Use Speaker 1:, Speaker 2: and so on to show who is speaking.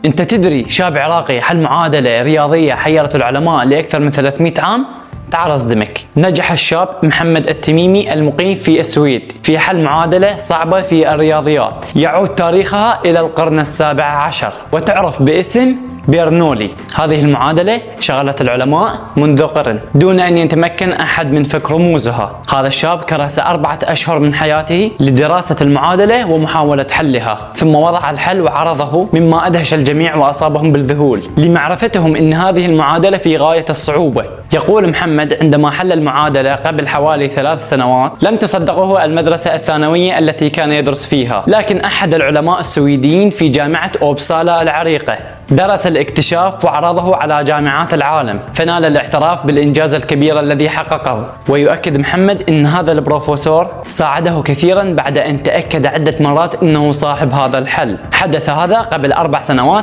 Speaker 1: انت تدري شاب عراقي حل معادلة رياضية حيرت العلماء لأكثر من 300 عام؟ تعال أصدمك. نجح الشاب محمد التميمي المقيم في السويد في حل معادلة صعبة في الرياضيات يعود تاريخها إلى القرن السابع عشر وتعرف باسم بيرنولي. هذه المعادلة شغلت العلماء منذ قرن دون أن يتمكن أحد من فك رموزها. هذا الشاب كرس 4 أشهر من حياته لدراسة المعادلة ومحاولة حلها، ثم وضع الحل وعرضه مما أدهش الجميع وأصابهم بالذهول لمعرفتهم أن هذه المعادلة في غاية الصعوبة. يقول محمد عندما حل المعادلة قبل حوالي 3 سنوات لم تصدقه المدرسة الثانوية التي كان يدرس فيها، لكن أحد العلماء السويديين في جامعة أوبسالا العريقة درس الاكتشاف وعرضه على جامعات العالم فنال الاعتراف بالإنجاز الكبير الذي حققه. ويؤكد محمد أن هذا البروفيسور ساعده كثيرا بعد أن تأكد عدة مرات أنه صاحب هذا الحل. حدث هذا قبل 4 سنوات